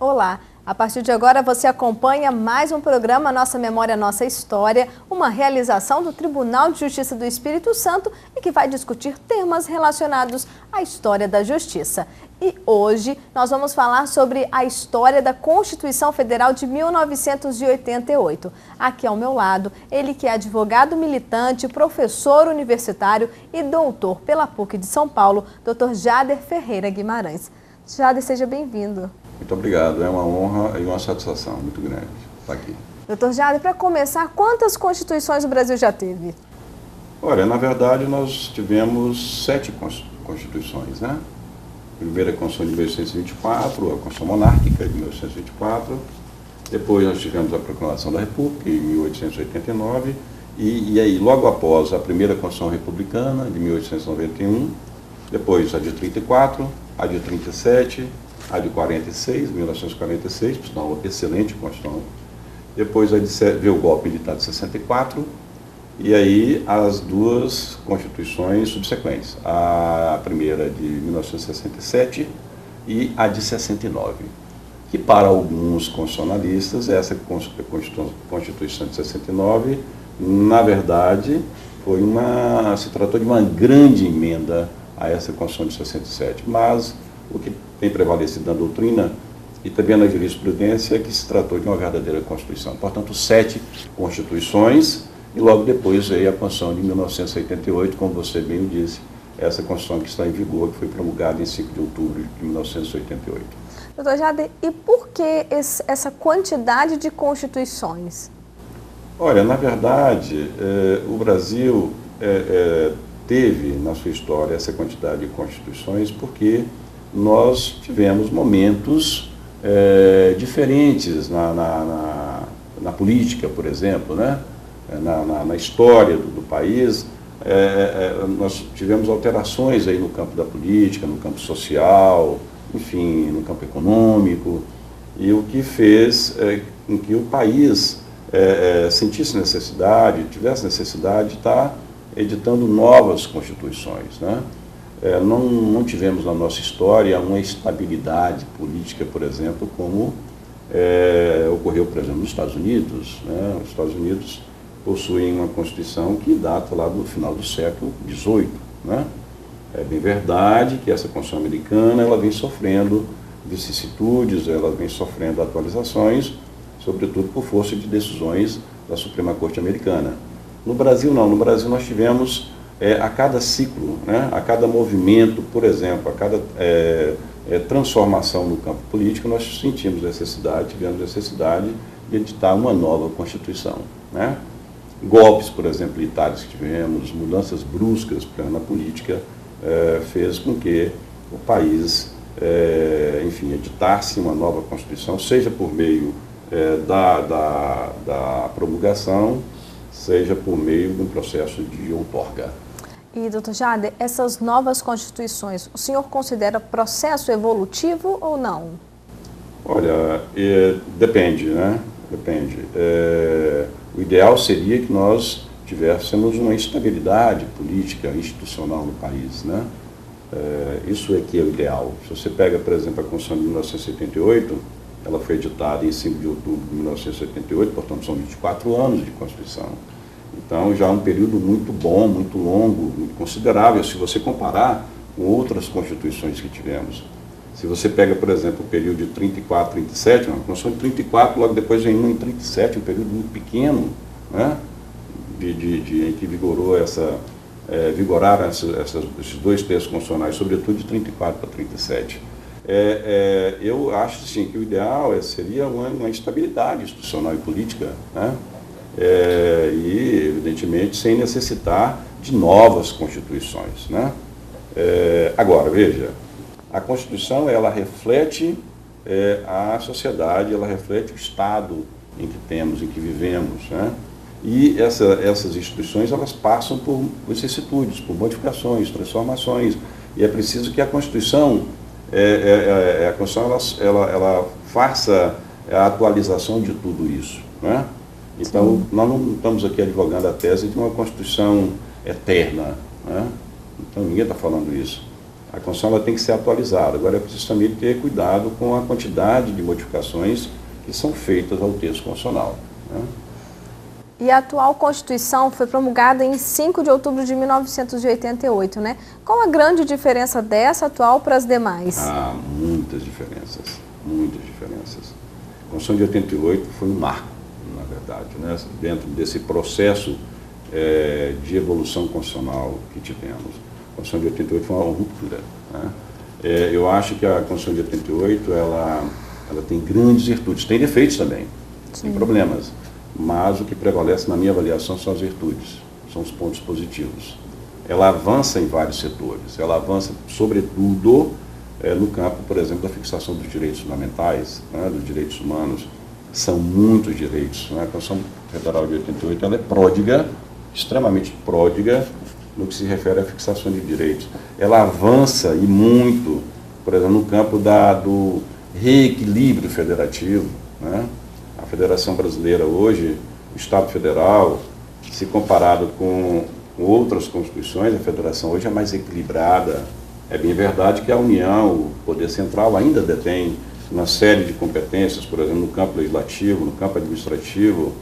Olá! A partir de agora você acompanha mais um programa Nossa Memória, Nossa História, uma realização do Tribunal de Justiça do Espírito Santo e que vai discutir temas relacionados à história da justiça. E hoje nós vamos falar sobre a história da Constituição Federal de 1988. Aqui ao meu lado, ele que é advogado militante, professor universitário e doutor pela PUC de São Paulo, Dr. Jader Ferreira Guimarães. Jader, seja bem-vindo. Muito obrigado, é uma honra e uma satisfação muito grande estar aqui. Doutor Jader, para começar, quantas constituições o Brasil já teve? Olha, na verdade nós tivemos 7 constituições, né? A primeira Constituição de 1824, a Constituição Monárquica de 1824, depois nós tivemos a Proclamação da República em 1889, e aí logo após a primeira Constituição Republicana de 1891, depois a de 34, a de 37, a de 46, 1946, por sinal, excelente Constituição. Depois veio o golpe militar de 64, e aí as duas constituições subsequentes, a primeira de 1967 e a de 69, que para alguns constitucionalistas, essa Constituição de 69, na verdade, se tratou de uma grande emenda a essa Constituição de 67, mas o que tem prevalecido na doutrina e também na jurisprudência é que se tratou de uma verdadeira Constituição. Portanto, 7 constituições e logo depois veio a Constituição de 1988, como você bem disse, essa Constituição que está em vigor, que foi promulgada em 5 de outubro de 1988. Doutor Jader, e por que essa quantidade de constituições? Olha, na verdade, o Brasil teve na sua história essa quantidade de constituições porque nós tivemos momentos diferentes na política, por exemplo, né? Na história do país. Nós tivemos alterações aí no campo da política, no campo social, enfim, no campo econômico, e o que fez com que o país sentisse necessidade, tivesse necessidade de estar editando novas constituições, né? Não tivemos na nossa história uma estabilidade política, por exemplo, como ocorreu, por exemplo, nos Estados Unidos, né? Os Estados Unidos possuem uma Constituição que data lá do final do século XVIII, né? É bem verdade que essa Constituição americana ela vem sofrendo vicissitudes, ela vem sofrendo atualizações, sobretudo por força de decisões da Suprema Corte Americana. No Brasil não, no Brasil nós tivemos a cada ciclo, né, a cada movimento, por exemplo, a cada transformação no campo político, nós tivemos necessidade de editar uma nova Constituição, né? Golpes, por exemplo, militares que tivemos, mudanças bruscas na política, fez com que o país, enfim, editasse uma nova Constituição, seja por meio da promulgação, seja por meio de um processo de outorga. E, doutor Jader, essas novas constituições, o senhor considera processo evolutivo ou não? Olha, depende, né? Depende. O ideal seria que nós tivéssemos uma estabilidade política, institucional no país, né? Isso é que é o ideal. Se você pega, por exemplo, a Constituição de 1978, ela foi editada em 5 de outubro de 1978, portanto são 24 anos de Constituição. Então já é um período muito bom, muito longo, muito considerável, se você comparar com outras constituições que tivemos. Se você pega, por exemplo, o período de 34, 37, uma Constituição de 34, logo depois vem uma em 37, um período muito pequeno, né? Em que vigoraram esses dois textos constitucionais, sobretudo de 34 para 37. Eu acho sim, que o ideal seria uma estabilidade institucional e política, né? E, evidentemente, sem necessitar de novas constituições, né? Agora, veja, a Constituição ela reflete a sociedade, ela reflete o Estado em que temos, em que vivemos, né? E essas instituições elas passam por vicissitudes, por modificações, transformações, e é preciso que a Constituição ela faça a atualização de tudo isso, né? Então, sim, nós não estamos aqui advogando a tese de uma Constituição eterna, né? Então, ninguém está falando isso. A Constituição ela tem que ser atualizada. Agora é preciso também ter cuidado com a quantidade de modificações que são feitas ao texto constitucional, né? E a atual Constituição foi promulgada em 5 de outubro de 1988, né? Qual a grande diferença dessa atual para as demais? Há muitas diferenças, muitas diferenças. A Constituição de 88 foi um marco, na verdade, né? Dentro desse processo de evolução constitucional que tivemos. A Constituição de 88 foi uma ruptura, né? Eu acho que a Constituição de 88 ela tem grandes virtudes, tem defeitos também, Sim. tem problemas. Mas o que prevalece na minha avaliação são as virtudes, são os pontos positivos. Ela avança em vários setores, ela avança sobretudo no campo, por exemplo, da fixação dos direitos fundamentais, né, dos direitos humanos. São muitos direitos, né? A Constituição Federal de 88 ela é pródiga, extremamente pródiga no que se refere à fixação de direitos. Ela avança e muito, por exemplo, no campo do reequilíbrio federativo, né? A Federação Brasileira hoje, o Estado Federal, se comparado com outras constituições, a Federação hoje é mais equilibrada. É bem verdade que a União, o Poder Central, ainda detém uma série de competências, por exemplo, no campo legislativo, no campo administrativo,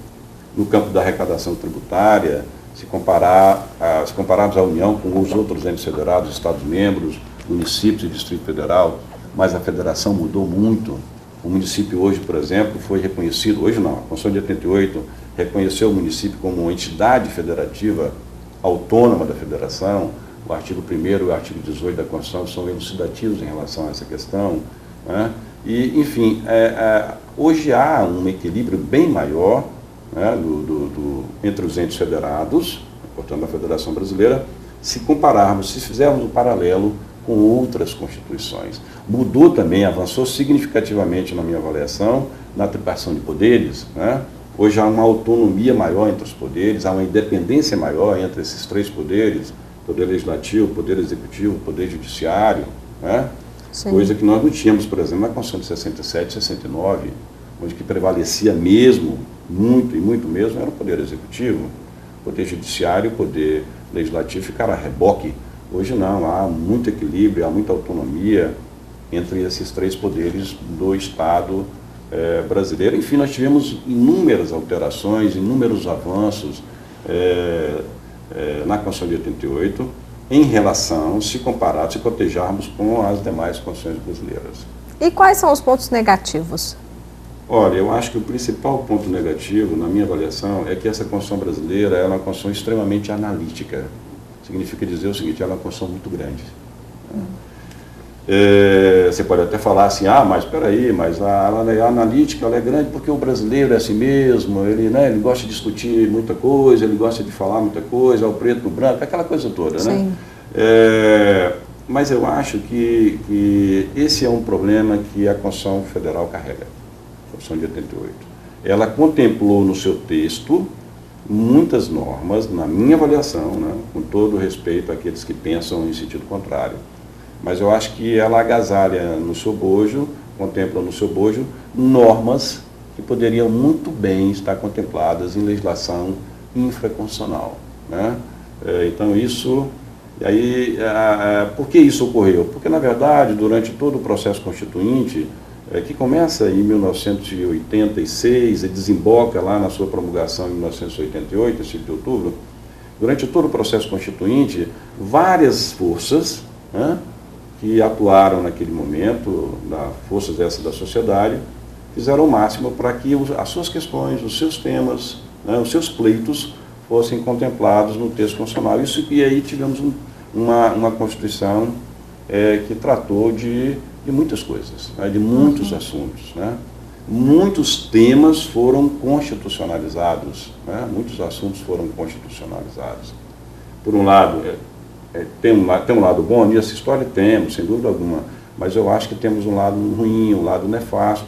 no campo da arrecadação tributária. Se compararmos a União com os outros entes federados, Estados-membros, municípios e Distrito Federal, mas a Federação mudou muito. O município hoje, por exemplo, foi reconhecido, hoje não, a Constituição de 88 reconheceu o município como uma entidade federativa autônoma da federação. O artigo 1º e o artigo 18 da Constituição são elucidativos em relação a essa questão, né? E, enfim, hoje há um equilíbrio bem maior, né, entre os entes federados, portanto, a Federação Brasileira, se compararmos, se fizermos um paralelo com outras constituições. Mudou também, avançou significativamente, na minha avaliação, na atribuição de poderes, né? Hoje há uma autonomia maior entre os poderes, há uma independência maior entre esses três poderes, poder legislativo, poder executivo, poder judiciário, né? Coisa que nós não tínhamos, por exemplo, na Constituição de 67, 69, onde que prevalecia mesmo, muito e muito mesmo, era o poder executivo. O poder judiciário, o poder legislativo ficaram a reboque. Hoje não, há muito equilíbrio, há muita autonomia entre esses três poderes do Estado brasileiro. Enfim, nós tivemos inúmeras alterações, inúmeros avanços na Constituição de 88, em relação, se comparado, se cotejarmos com as demais constituições brasileiras. E quais são os pontos negativos? Olha, eu acho que o principal ponto negativo, na minha avaliação, é que essa Constituição brasileira é uma Constituição extremamente analítica. Significa dizer o seguinte, ela é uma Constituição muito grande. Você pode até falar assim, mas espera aí, mas a analítica ela é grande porque o brasileiro é assim mesmo, ele gosta de discutir muita coisa, ele gosta de falar muita coisa, é o preto no branco, aquela coisa toda, né? Mas eu acho que esse é um problema que a Constituição Federal carrega, a Constituição de 88. Ela contemplou no seu texto muitas normas, na minha avaliação, né, com todo respeito àqueles que pensam em sentido contrário. Mas eu acho que ela agasalha no seu bojo, contempla no seu bojo, normas que poderiam muito bem estar contempladas em legislação infraconstitucional, né? Então isso, por que isso ocorreu? Porque na verdade, durante todo o processo constituinte, que começa em 1986 e desemboca lá na sua promulgação em 1988, 5 de outubro, durante todo o processo constituinte, várias forças, né, que atuaram naquele momento, forças dessas da sociedade, fizeram o máximo para que as suas questões, os seus temas, né, os seus pleitos fossem contemplados no texto constitucional. E aí tivemos uma Constituição que tratou de muitas coisas, né, de muitos assuntos, né? Muitos temas foram constitucionalizados, né? Muitos assuntos foram constitucionalizados. Por um lado, tem um lado bom nessa história? Temos, sem dúvida alguma, mas eu acho que temos um lado ruim, um lado nefasto,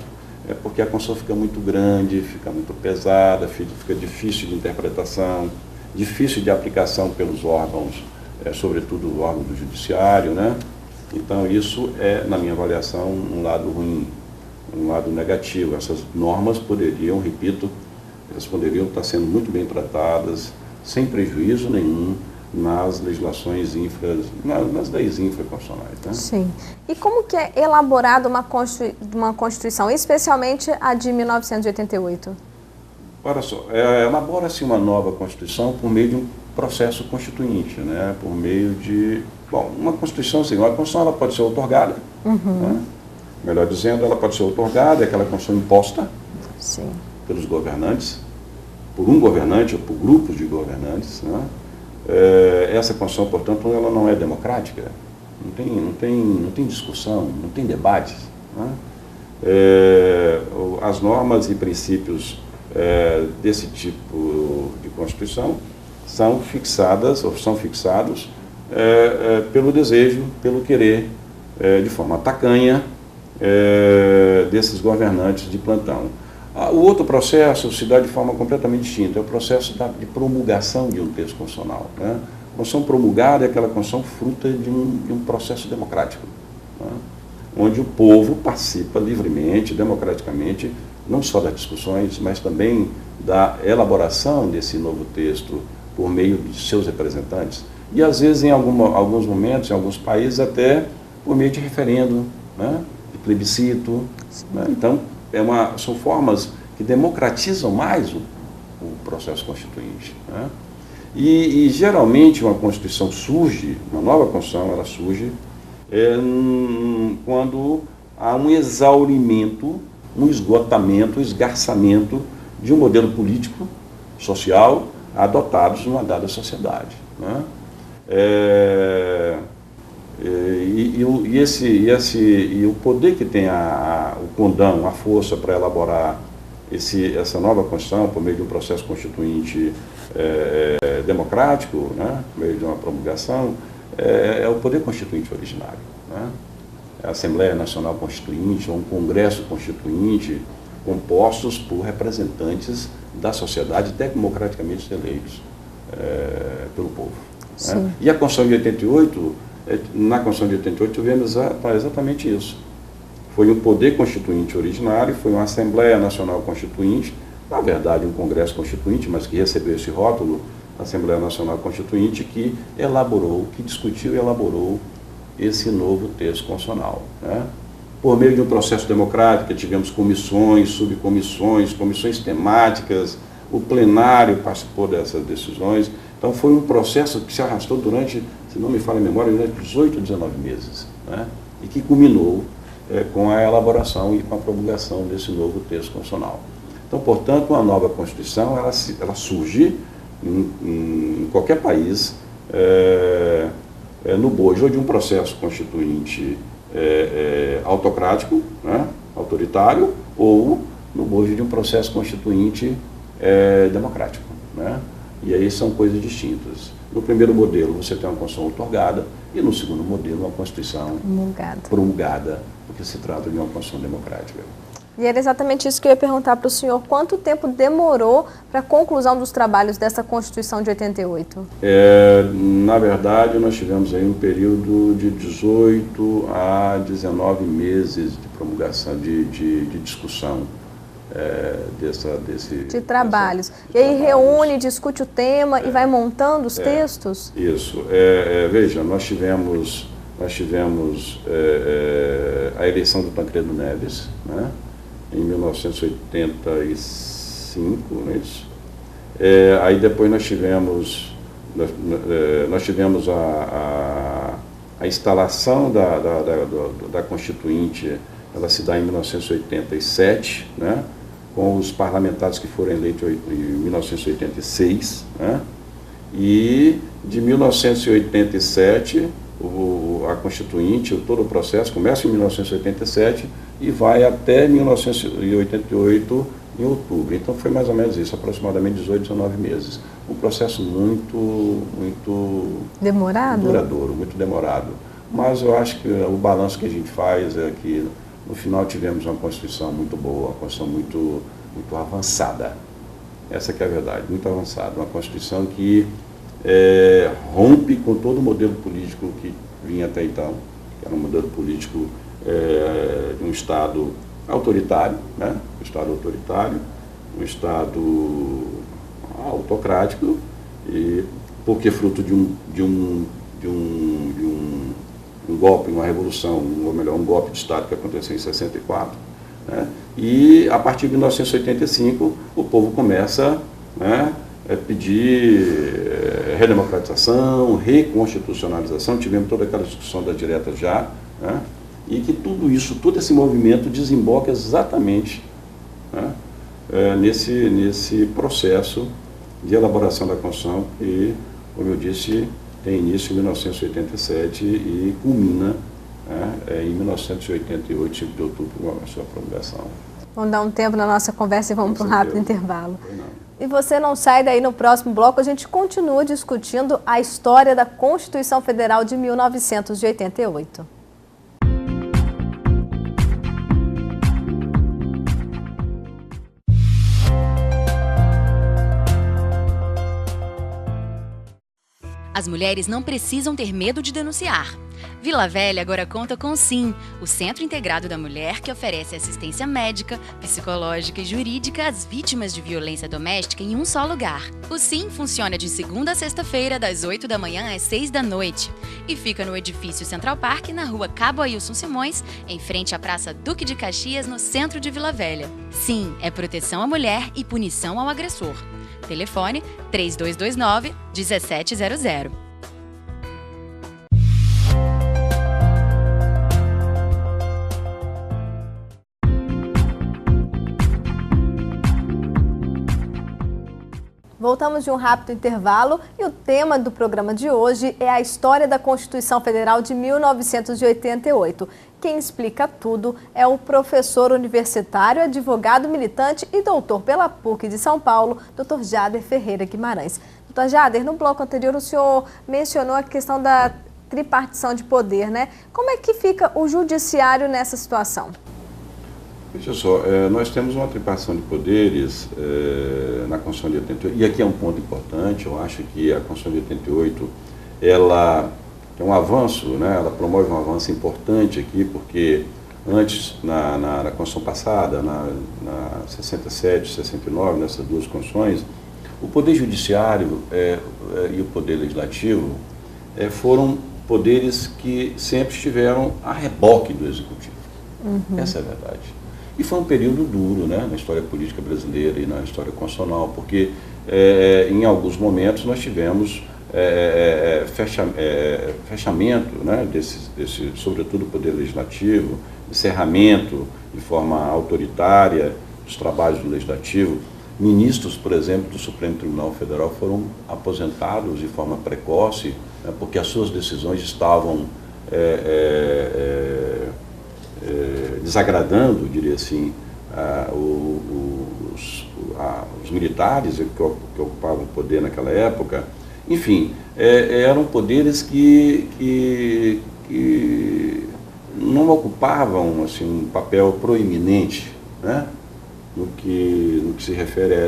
porque a Constituição fica muito grande, fica muito pesada, fica difícil de interpretação, difícil de aplicação pelos órgãos, sobretudo o órgão do judiciário, né? Então isso é, na minha avaliação, um lado ruim, um lado negativo. Essas normas poderiam, repito, elas poderiam estar sendo muito bem tratadas, sem prejuízo nenhum nas legislações nas leis infraconstitucionais. Né? Sim. E como que é elaborada uma Constituição, especialmente a de 1988? Olha só, elabora-se uma nova Constituição por meio de um processo constituinte, né? Por meio de... Bom, uma Constituição, assim, uma Constituição ela pode ser outorgada, né? Melhor dizendo, ela pode ser outorgada, é aquela Constituição imposta pelos governantes, por um governante ou por grupos de governantes, né? Essa Constituição, portanto, ela não é democrática, não tem discussão, não tem debates, né? As normas e princípios desse tipo de Constituição são fixados pelo desejo, pelo querer, de forma tacanha, desses governantes de plantão. O outro processo se dá de forma completamente distinta, é o processo de promulgação de um texto constitucional. Né? A Constituição promulgada é aquela Constituição fruta de um processo democrático, né? Onde o povo participa livremente, democraticamente, não só das discussões, mas também da elaboração desse novo texto por meio de seus representantes. E, às vezes, em alguns momentos, em alguns países, até por meio de referendo, né? De plebiscito. Né? Então, são formas que democratizam mais o processo constituinte. Né? E, geralmente, uma Constituição surge, uma nova Constituição, ela surge quando há um exaurimento, um esgotamento, um esgarçamento de um modelo político, social, adotados numa dada sociedade. Né? E o poder que tem o condão, a força para elaborar essa nova Constituição por meio de um processo constituinte democrático, né? Por meio de uma promulgação, é o poder constituinte originário. Né? É a Assembleia Nacional Constituinte, ou um Congresso Constituinte, compostos por representantes da sociedade democraticamente eleitos pelo povo. Né? E a Constituição de 88, na Constituição de 88, vemos exatamente isso. Foi um poder constituinte originário, foi uma Assembleia Nacional Constituinte, na verdade um Congresso Constituinte, mas que recebeu esse rótulo, Assembleia Nacional Constituinte, que elaborou, que discutiu e elaborou esse novo texto constitucional. Né? Por meio de um processo democrático, tivemos comissões, subcomissões, comissões temáticas, o plenário participou dessas decisões. Então foi um processo que se arrastou durante, se não me falha a memória, durante 18, 19 meses, né? E que culminou com a elaboração e com a promulgação desse novo texto constitucional. Então, portanto, uma nova Constituição, ela surge em qualquer país, no bojo de um processo constituinte autocrático, né, autoritário, ou no bojo de um processo constituinte democrático. Né? E aí são coisas distintas. No primeiro modelo, você tem uma Constituição outorgada, e no segundo modelo, uma Constituição promulgada, porque se trata de uma Constituição democrática. E era exatamente isso que eu ia perguntar para o senhor. Quanto tempo demorou para a conclusão dos trabalhos dessa Constituição de 88? Na verdade, nós tivemos aí um período de 18 a 19 meses de promulgação, de discussão de trabalhos. E aí reúne, discute o tema e vai montando os textos? Isso. Veja, nós tivemos a eleição do Tancredo Neves, né? Em 1985, não é isso? Aí depois nós tivemos a instalação da Constituinte, ela se dá em 1987, né? Com os parlamentares que foram eleitos em 1986, né? E de 1987, a Constituinte, todo o processo começa em 1987 e vai até 1988, em outubro. Então foi mais ou menos isso, aproximadamente 18, 19 meses. Um processo muito demorado? Duradouro, muito demorado. Mas eu acho que o balanço que a gente faz é que no final tivemos uma Constituição muito boa, uma Constituição muito avançada. Essa que é a verdade, muito avançada. Uma Constituição que rompe com todo o modelo político que vinha até então, que era um modelo político de um Estado autoritário, né? Um Estado autoritário, um Estado autocrático, e porque fruto de um golpe, uma revolução, ou melhor, um golpe de Estado que aconteceu em 64. Né? E a partir de 1985 o povo começa, né, a pedir redemocratização, reconstitucionalização, tivemos toda aquela discussão das diretas já, né? E que tudo isso, todo esse movimento desemboca exatamente, né, nesse processo de elaboração da Constituição que, como eu disse, tem início em 1987 e culmina, né, em 1988, 5 de outubro, com a sua promulgação. Vamos dar um tempo na nossa conversa e vamos para um rápido intervalo. E você não sai daí, no próximo bloco a gente continua discutindo a história da Constituição Federal de 1988. As mulheres não precisam ter medo de denunciar. Vila Velha agora conta com o SIM, o Centro Integrado da Mulher, que oferece assistência médica, psicológica e jurídica às vítimas de violência doméstica em um só lugar. O SIM funciona de segunda a sexta-feira, das 8 da manhã às 6 da noite. E fica no edifício Central Park, na rua Cabo Ailson Simões, em frente à Praça Duque de Caxias, no centro de Vila Velha. SIM é proteção à mulher e punição ao agressor. Telefone 3229-1700. Voltamos de um rápido intervalo e o tema do programa de hoje é a história da Constituição Federal de 1988. Quem explica tudo é o professor universitário, advogado militante e doutor pela PUC de São Paulo, Dr. Jader Ferreira Guimarães. Dr. Jader, no bloco anterior o senhor mencionou a questão da tripartição de poder, né? Como é que fica o judiciário nessa situação? Veja só, nós temos uma tripartição de poderes na Constituição de 88, e aqui é um ponto importante. Eu acho que a Constituição de 88, ela é um avanço, né? Ela promove um avanço importante aqui, porque antes, na Constituição passada, na 67, 69, nessas duas Constituições, o Poder Judiciário e o Poder Legislativo foram poderes que sempre estiveram a reboque do Executivo. Uhum. Essa é a verdade. E foi um período duro, né, na história política brasileira e na história constitucional, porque em alguns momentos nós tivemos fechamento, né, sobretudo do Poder Legislativo, encerramento de forma autoritária dos trabalhos do Legislativo. Ministros, por exemplo, do Supremo Tribunal Federal foram aposentados de forma precoce, né, porque as suas decisões estavam desagradando, diria assim, os militares que ocupavam o poder naquela época. Enfim, eram poderes que não ocupavam assim, um papel proeminente, né, no que se refere a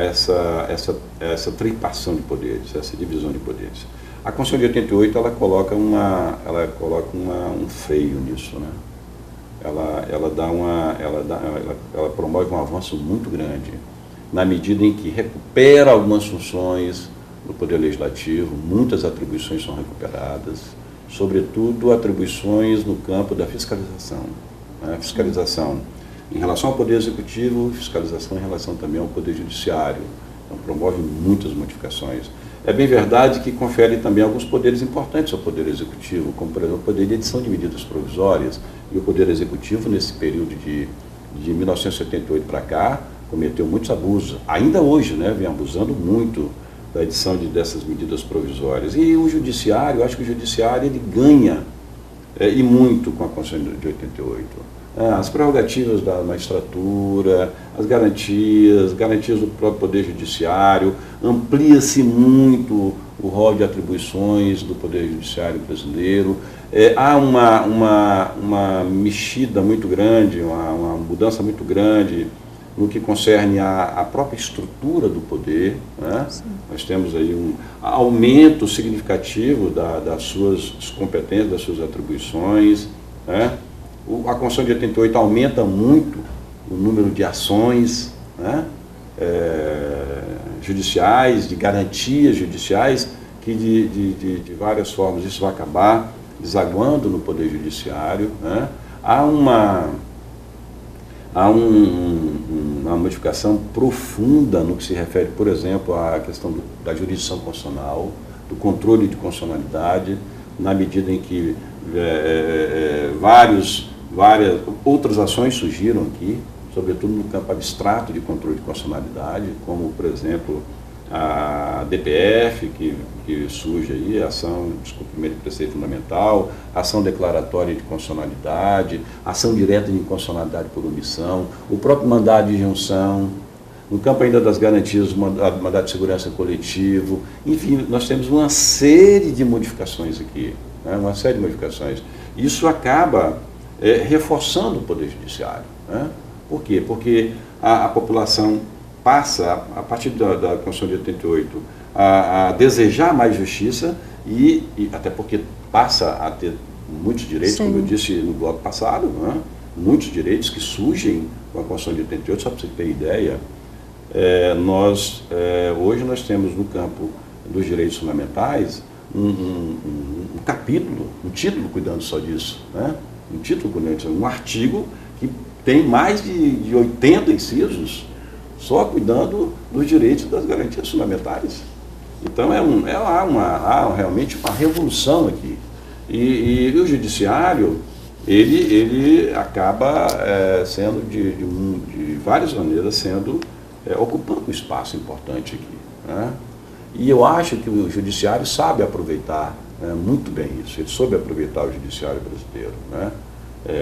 essa tripartição de poderes, essa divisão de poderes. A Constituição de 88 ela coloca um freio nisso, né? Ela promove um avanço muito grande, na medida em que recupera algumas funções do Poder Legislativo, muitas atribuições são recuperadas, sobretudo atribuições no campo da fiscalização, né? Fiscalização em relação ao Poder Executivo, fiscalização em relação também ao Poder Judiciário. Então, promove muitas modificações. É bem verdade que confere também alguns poderes importantes ao Poder Executivo, como, por exemplo, o poder de edição de medidas provisórias, e o Poder Executivo, nesse período de 1978 para cá, cometeu muitos abusos. Ainda hoje, né, vem abusando muito da edição dessas medidas provisórias. E o Judiciário, eu acho que o Judiciário ele ganha e muito com a Constituição de 88. As prerrogativas da magistratura, as garantias do próprio Poder Judiciário, amplia-se muito o rol de atribuições do Poder Judiciário brasileiro. Há uma mexida muito grande, uma mudança muito grande no que concerne à própria estrutura do poder, né? Nós temos aí um aumento significativo das suas competências, das suas atribuições, né? A Constituição de 88 aumenta muito o número de ações, né, judiciais, de garantias judiciais, que de várias formas isso vai acabar desaguando no Poder Judiciário, né? Há uma modificação profunda no que se refere, por exemplo, à questão da jurisdição constitucional, do controle de constitucionalidade, na medida em que várias outras ações surgiram aqui, sobretudo no campo abstrato de controle de constitucionalidade, como, por exemplo, a DPF, que surge aí, a ação de descumprimento de preceito fundamental, ação declaratória de constitucionalidade, ação direta de inconstitucionalidade por omissão, o próprio mandado de injunção, no campo ainda das garantias, o mandado de segurança coletivo, enfim, nós temos uma série de modificações aqui, né, uma série de modificações. Isso acaba reforçando o Poder Judiciário, né? Por quê? Porque a população passa, a partir da Constituição de 88, a desejar mais justiça e até porque passa a ter muitos direitos, Sim. como eu disse no bloco passado, né? Muitos direitos que surgem com a Constituição de 88, só para você ter ideia, hoje nós temos no campo dos direitos fundamentais um capítulo, um título cuidando só disso, né? Um título cuidando disso, um artigo que tem mais de 80 incisos só cuidando dos direitos e das garantias fundamentais. Então há realmente uma revolução aqui. E o judiciário, ele acaba sendo, de várias maneiras, ocupando um espaço importante aqui, né? E eu acho que o judiciário sabe aproveitar muito bem isso. Ele soube aproveitar o judiciário brasileiro, né?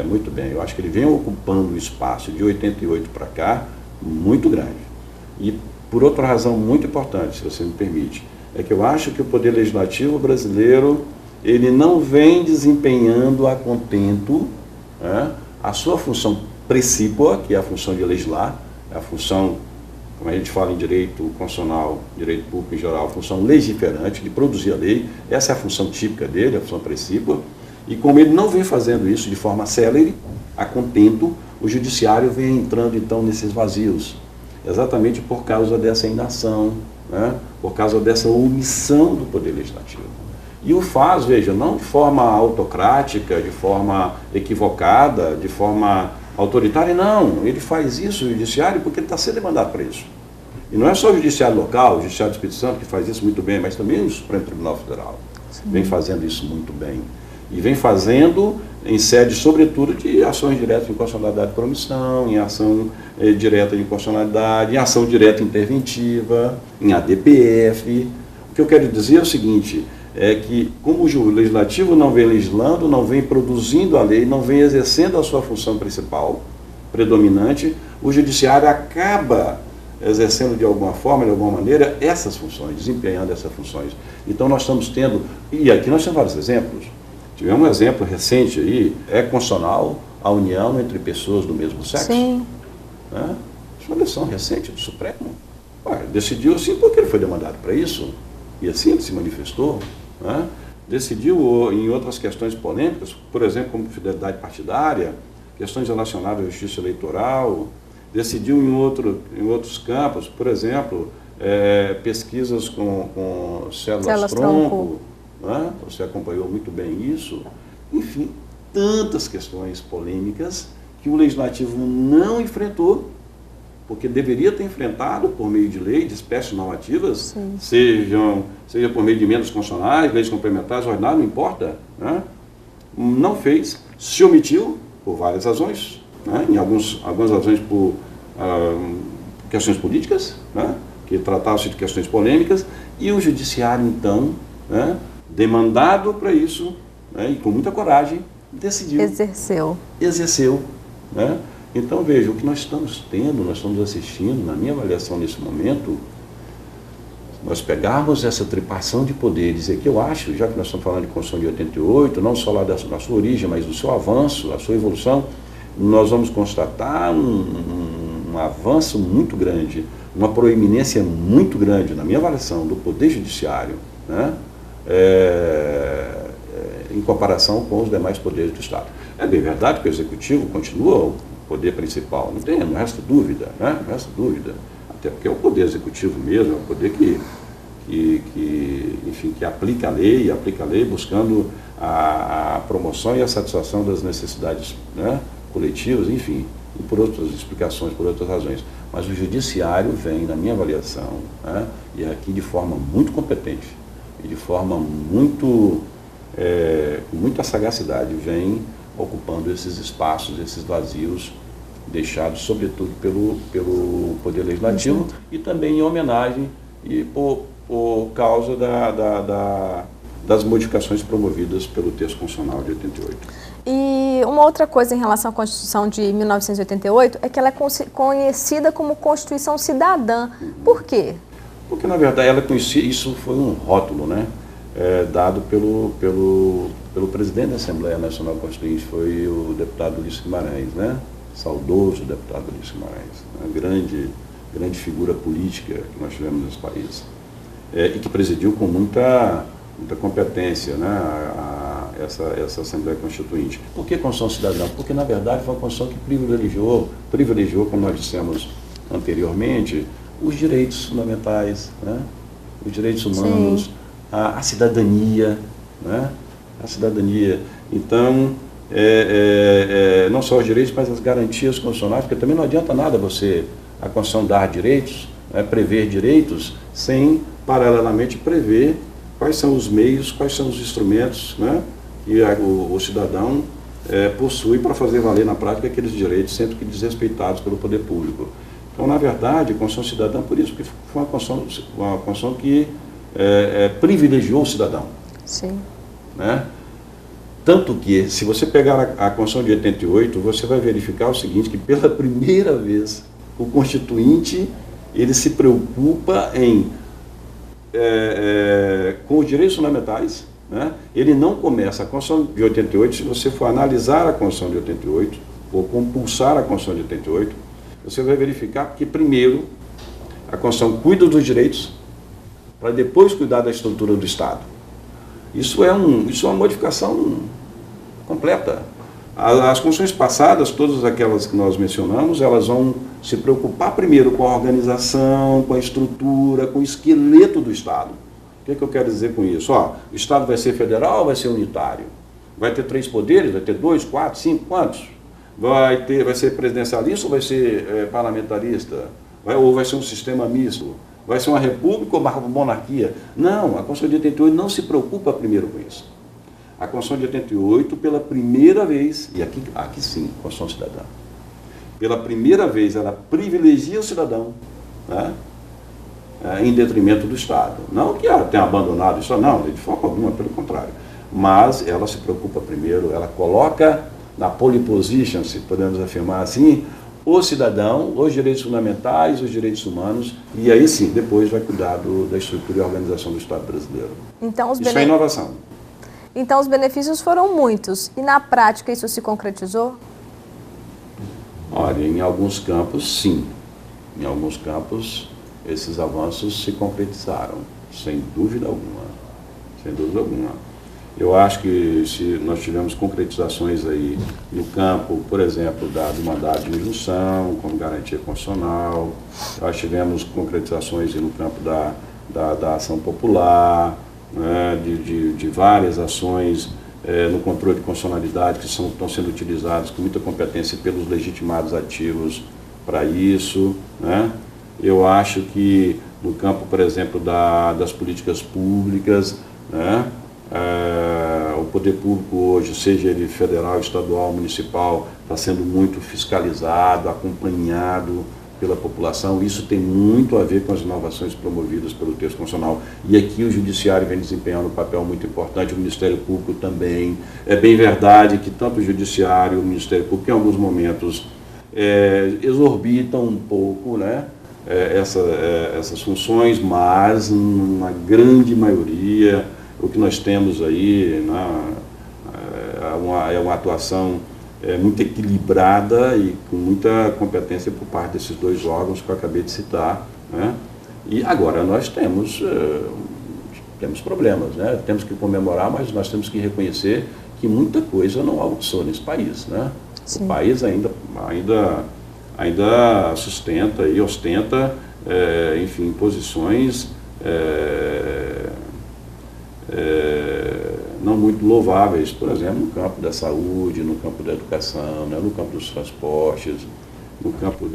Muito bem. Eu acho que ele vem ocupando um espaço de 88 para cá muito grande. E por outra razão muito importante, se você me permite, é que eu acho que o Poder Legislativo brasileiro, ele não vem desempenhando a contento, né, a sua função precípua, que é a função de legislar, a função, como a gente fala em direito constitucional, direito público em geral, a função legiferante, de produzir a lei. Essa é a função típica dele, a função precípua. E como ele não vem fazendo isso de forma célere, a contento, o judiciário vem entrando então nesses vazios, exatamente por causa dessa inação, né? Por causa dessa omissão do Poder Legislativo. E o faz, veja, não de forma autocrática, de forma equivocada, de forma autoritária, não. Ele faz isso, o judiciário, porque ele está sendo demandado para isso. E não é só o judiciário local, o judiciário do Espírito Santo que faz isso muito bem, mas também o Supremo Tribunal Federal. Sim. Vem fazendo isso muito bem. E vem fazendo em sede, sobretudo, de ações diretas de inconstitucionalidade por omissão, em ação direta de inconstitucionalidade, em ação direta interventiva, em ADPF. O que eu quero dizer é o seguinte, é que como o Legislativo não vem legislando, não vem produzindo a lei, não vem exercendo a sua função principal, predominante, o Judiciário acaba exercendo de alguma forma, de alguma maneira, essas funções, desempenhando essas funções. Então nós estamos tendo, e aqui nós temos vários exemplos. Tivemos um exemplo recente aí, é constitucional a união entre pessoas do mesmo sexo. Sim. Né? Isso é uma decisão recente do Supremo. Decidiu assim porque ele foi demandado para isso, e assim ele se manifestou. Né? Decidiu em outras questões polêmicas, por exemplo, como fidelidade partidária, questões relacionadas à justiça eleitoral, decidiu em outros campos, por exemplo, pesquisas com células-tronco. Né? Você acompanhou muito bem isso. Enfim, tantas questões polêmicas que o Legislativo não enfrentou, porque deveria ter enfrentado por meio de lei, de espécies normativas, seja por meio de emendas constitucionais, leis complementares, ordinárias, não importa. Né? Não fez, se omitiu por várias razões, né? Em algumas razões por questões políticas, né? Que tratavam-se de questões polêmicas, e o Judiciário, então, né? Demandado para isso, né? E com muita coragem, decidiu. Exerceu. Né? Então, veja, o que nós estamos tendo, nós estamos assistindo, na minha avaliação nesse momento, nós pegarmos essa tripartição de poderes, e que eu acho, já que nós estamos falando de Constituição de 88, não só lá da sua origem, mas do seu avanço, a sua evolução, nós vamos constatar um avanço muito grande, uma proeminência muito grande, na minha avaliação, do Poder Judiciário, né? Em comparação com os demais poderes do Estado. É bem verdade que o Executivo continua o poder principal, não resta dúvida, né? Não resta dúvida. até porque é o poder executivo mesmo, é o poder enfim, que aplica a lei buscando a promoção e a satisfação das necessidades, né, coletivas, enfim, e por outras explicações, por outras razões. Mas o judiciário vem, na minha avaliação, né, e aqui de forma muito competente, e de forma com muita sagacidade, vem ocupando esses espaços, esses vazios, deixados sobretudo pelo Poder Legislativo e também em homenagem e por causa das modificações promovidas pelo texto constitucional de 88. E uma outra coisa em relação à Constituição de 1988 é que ela é conhecida como Constituição Cidadã. Por quê? Porque, na verdade, ela conhecia, isso foi um rótulo, né, dado pelo presidente da Assembleia Nacional Constituinte, foi o deputado Ulisses Guimarães, né, saudoso deputado Ulisses Guimarães, uma grande figura política que nós tivemos nesse país, e que presidiu com muita competência, né, essa Assembleia Constituinte. Por que Constituição Cidadã? Porque, na verdade, foi uma Constituição que privilegiou, como nós dissemos anteriormente, os direitos fundamentais, né, os direitos humanos, a cidadania, né, a cidadania. Então, não só os direitos, mas as garantias constitucionais, porque também não adianta nada a Constituição dar direitos, prever direitos, sem, paralelamente, prever quais são os meios, quais são os instrumentos, né, que o cidadão possui para fazer valer na prática aqueles direitos, sendo que desrespeitados pelo poder público. Então, na verdade, a Constituição Cidadã, por isso, porque foi uma Constituição que privilegiou o cidadão. Sim. Né? Tanto que, se você pegar a Constituição de 88, você vai verificar o seguinte, que pela primeira vez o Constituinte ele se preocupa com os direitos fundamentais, né? Ele não começa a Constituição de 88, se você for analisar a Constituição de 88, ou compulsar a Constituição de 88, você vai verificar que primeiro a Constituição cuida dos direitos, para depois cuidar da estrutura do Estado. Isso é uma modificação completa. As Constituições passadas, todas aquelas que nós mencionamos, elas vão se preocupar primeiro com a organização, com a estrutura, com o esqueleto do Estado. O que eu quero dizer com isso? O Estado vai ser federal ou vai ser unitário? Vai ter 3 poderes? Vai ter 2, 4, 5? Quantos? Vai ser presidencialista ou vai ser parlamentarista? Ou vai ser um sistema misto? Vai ser uma república ou uma monarquia? Não, a Constituição de 88 não se preocupa primeiro com isso. A Constituição de 88, pela primeira vez, e aqui sim, Constituição Cidadã, pela primeira vez ela privilegia o cidadão, né, em detrimento do Estado. Não que ela tenha abandonado isso, não, de forma alguma, pelo contrário. Mas ela se preocupa primeiro, ela coloca na pole position, se podemos afirmar assim, o cidadão, os direitos fundamentais, os direitos humanos, e aí sim, depois vai cuidar da estrutura e organização do Estado brasileiro. Então, isso é inovação. Então os benefícios foram muitos, e na prática isso se concretizou? Olha, em alguns campos sim, em alguns campos esses avanços se concretizaram, sem dúvida alguma, sem dúvida alguma. Eu acho que se nós tivemos concretizações aí no campo, por exemplo, do mandado de injunção, como garantia constitucional, nós tivemos concretizações no campo da ação popular, né, de várias ações no controle de constitucionalidade que estão sendo utilizadas com muita competência pelos legitimados ativos para isso, né? Eu acho que no campo, por exemplo, das políticas públicas, né, o poder público hoje, seja ele federal, estadual, municipal, está sendo muito fiscalizado, acompanhado pela população. Isso tem muito a ver com as inovações promovidas pelo texto constitucional. E aqui o Judiciário vem desempenhando um papel muito importante, o Ministério Público também. É bem verdade que tanto o Judiciário e o Ministério Público, em alguns momentos, exorbitam um pouco, né, essas funções, mas, na grande maioria, o que nós temos aí, né, é uma atuação muito equilibrada e com muita competência por parte desses 2 órgãos que eu acabei de citar, né? E agora nós temos problemas, né? Temos que comemorar, mas nós temos que reconhecer que muita coisa não avançou nesse país, né? Sim. O país ainda sustenta e ostenta enfim, posições não muito louváveis, por exemplo, no campo da saúde, no campo da educação, né, no campo dos transportes, no campo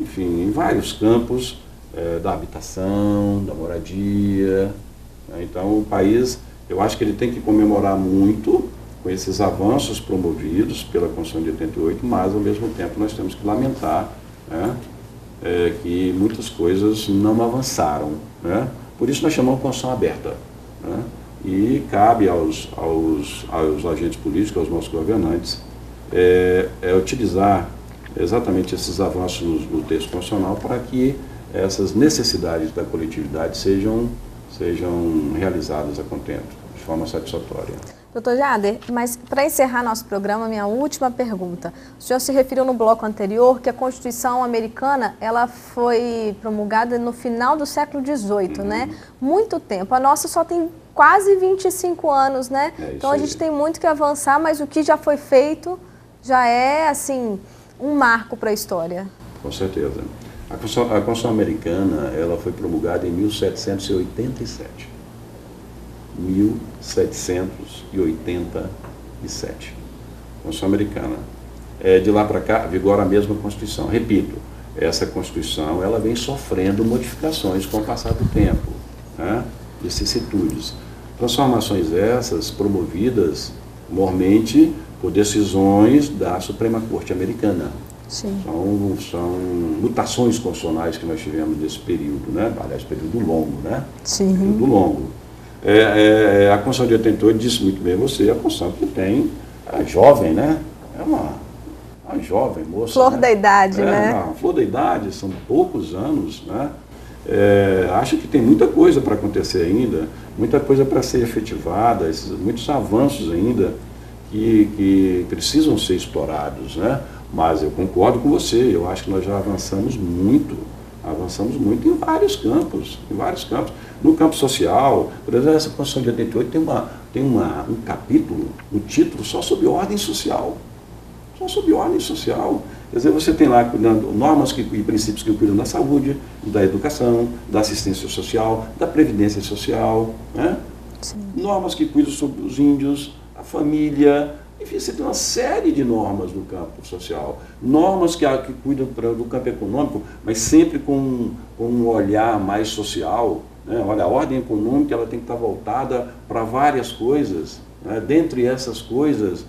enfim, em vários campos, da habitação, da moradia. Né. Então, o país, eu acho que ele tem que comemorar muito com esses avanços promovidos pela Constituição de 88, mas, ao mesmo tempo, nós temos que lamentar, né, que muitas coisas não avançaram. Né. Por isso nós chamamos de Constituição aberta. Né, e cabe aos agentes políticos, aos nossos governantes, utilizar exatamente esses avanços no texto constitucional para que essas necessidades da coletividade sejam realizadas a contento, de forma satisfatória. Doutor Jader, mas para encerrar nosso programa, minha última pergunta. O senhor se referiu no bloco anterior que a Constituição americana ela foi promulgada no final do século XVIII, né? Muito tempo. A nossa só tem quase 25 anos, né? Então a gente tem muito que avançar, mas o que já foi feito já é, assim, um marco para a história. Com certeza. A Constituição americana ela foi promulgada em 1787. 1787. Constituição americana. De lá para cá, vigora a mesma Constituição. Repito, essa Constituição ela vem sofrendo modificações com o passar do tempo, né? Vicissitudes. Transformações essas promovidas, mormente, por decisões da Suprema Corte Americana. Sim. São mutações constitucionais que nós tivemos nesse período, né? Aliás, período longo, né? Sim. Período longo. A Constituição de 88 disse muito bem você, a Constituição que tem a jovem, né? É uma jovem moça. Flor, né? Da idade, né? Uma flor da idade, são poucos anos, né? Acho que tem muita coisa para acontecer ainda, muita coisa para ser efetivada, muitos avanços ainda que precisam ser explorados, né? Mas eu concordo com você, eu acho que nós já avançamos muito em vários campos, No campo social, por exemplo, essa Constituição de 88 tem um capítulo, um título só sobre ordem social. Só sobre ordem social. Quer dizer, você tem lá normas e princípios que cuidam da saúde, da educação, da assistência social, da previdência social, né? Normas que cuidam sobre os índios, a família. Enfim, você tem uma série de normas no campo social, normas que cuidam do campo econômico, mas sempre com um olhar mais social. Né? Olha, a ordem econômica ela tem que estar voltada para várias coisas, né? Dentre essas coisas,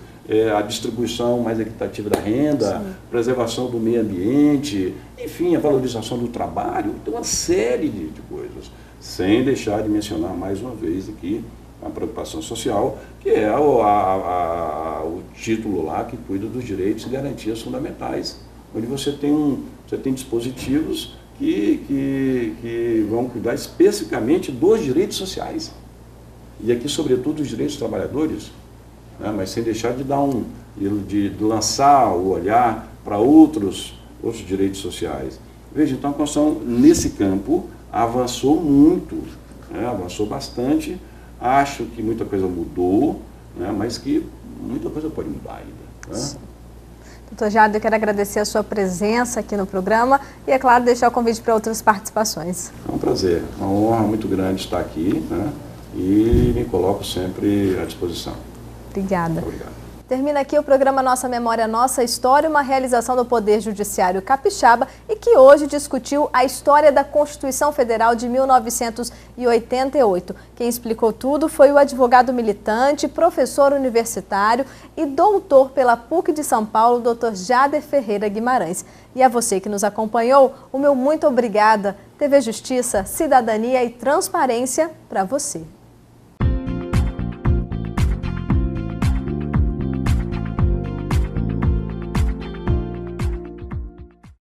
a distribuição mais equitativa da renda, sim, preservação do meio ambiente, enfim, a valorização do trabalho, tem uma série de coisas, sem deixar de mencionar mais uma vez aqui a preocupação social, que é o título lá que cuida dos direitos e garantias fundamentais, onde você tem dispositivos que vão cuidar especificamente dos direitos sociais, e aqui sobretudo dos direitos dos trabalhadores, né, mas sem deixar de de lançar o olhar para outros direitos sociais. Veja, então a Constituição nesse campo avançou muito, né, avançou bastante. Acho que muita coisa mudou, né, mas que muita coisa pode mudar ainda. Né? Doutor Jader, eu quero agradecer a sua presença aqui no programa e, é claro, deixar o convite para outras participações. É um prazer, uma honra muito grande estar aqui, né, e me coloco sempre à disposição. Obrigada. Obrigado. Termina aqui o programa Nossa Memória, Nossa História, uma realização do Poder Judiciário Capixaba e que hoje discutiu a história da Constituição Federal de 1988. Quem explicou tudo foi o advogado militante, professor universitário e doutor pela PUC de São Paulo, Dr. Jader Ferreira Guimarães. E a você que nos acompanhou, o meu muito obrigada. TV Justiça, Cidadania e Transparência para você.